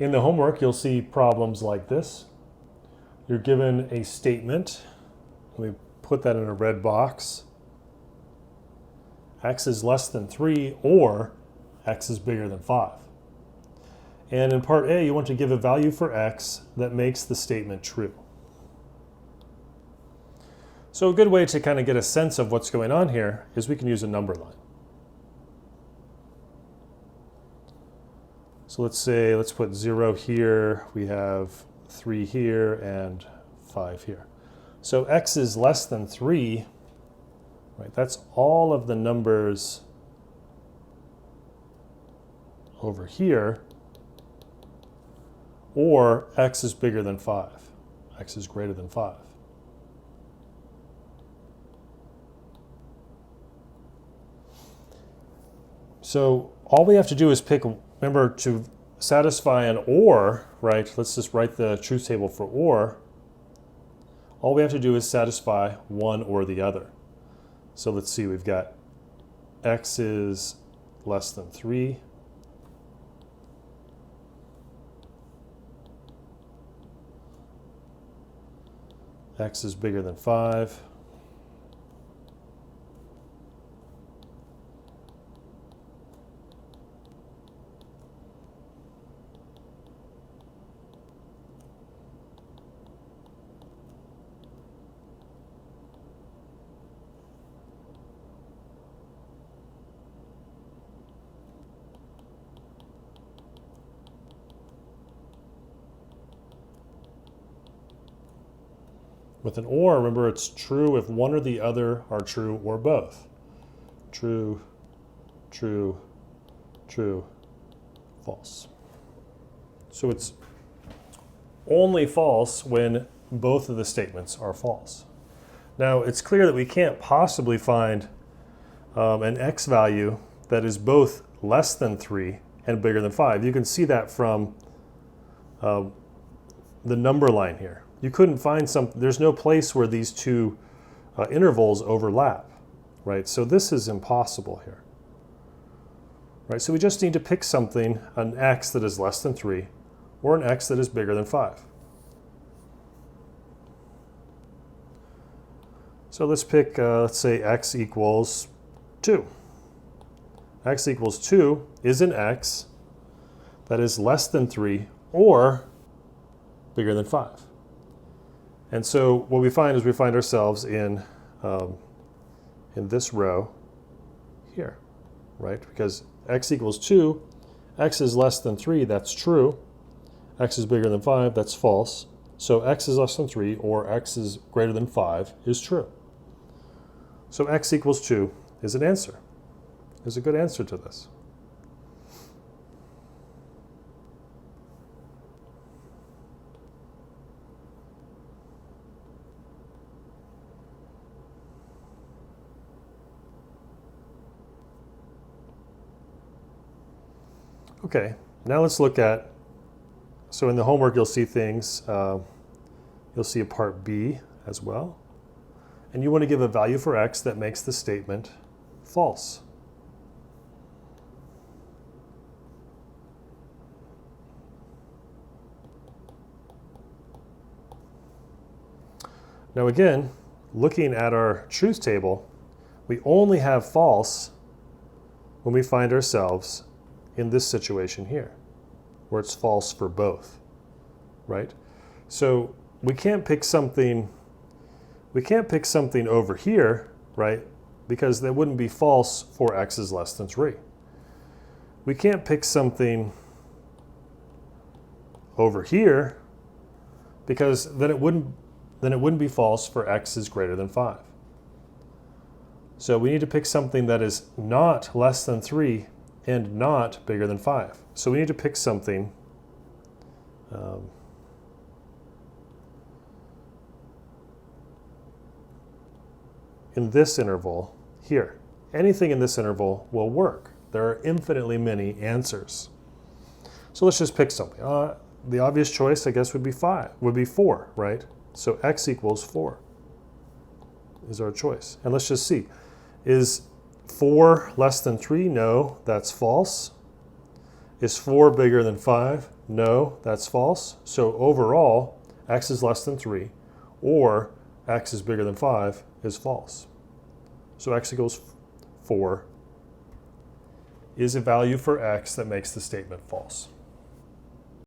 In the homework, you'll see problems like this. You're given a statement. Let me put that in a red box. X is less than 3 or X is bigger than 5. And in part A, you want to give a value for X that makes the statement true. So a good way to kind of get a sense of what's going on here is we can use a number line. So let's put 0 here, we have 3 here, and 5 here. So X is less than 3, right? That's all of the numbers over here, or X is bigger than 5. X is greater than 5. So all we have to do is pick, remember, to satisfy an or, right? Let's just write the truth table for or. All we have to do is satisfy one or the other. So let's see, we've got X is less than 3. X is bigger than 5. With an or, remember, it's true if one or the other are true or both. True, true, true, false. So it's only false when both of the statements are false. Now, it's clear that we can't possibly find an X value that is both less than 3 and bigger than 5. You can see that from the number line here. You couldn't find there's no place where these two intervals overlap, right? So this is impossible here, right? So we just need to pick something, an X that is less than 3 or an X that is bigger than 5. So let's pick, let's say X equals 2. X equals 2 is an X that is less than 3 or bigger than 5. And so what we find is we find ourselves in this row here, right? Because X equals 2, X is less than 3, that's true. X is bigger than 5, that's false. So X is less than 3 or X is greater than 5 is true. So X equals 2 is an answer, is a good answer to this. Okay, now let's look at, so in the homework you'll see things, you'll see a part B as well. And you want to give a value for X that makes the statement false. Now again, looking at our truth table, we only have false when we find ourselves in this situation here, where it's false for both, right? So we can't pick something over here, right? Because that wouldn't be false for X is less than 3. We can't pick something over here because then it wouldn't be false for X is greater than 5. So we need to pick something that is not less than 3 and not bigger than 5. So we need to pick something in this interval here. Anything in this interval will work. There are infinitely many answers. So let's just pick something. The obvious choice, I guess, would be 4, right? So X equals 4 is our choice. And let's just see. Is 4 less than 3? No, that's false. Is 4 bigger than 5? No, that's false. So overall, x is less than 3, or x is bigger than 5 is false. So x equals 4 is a value for x that makes the statement false.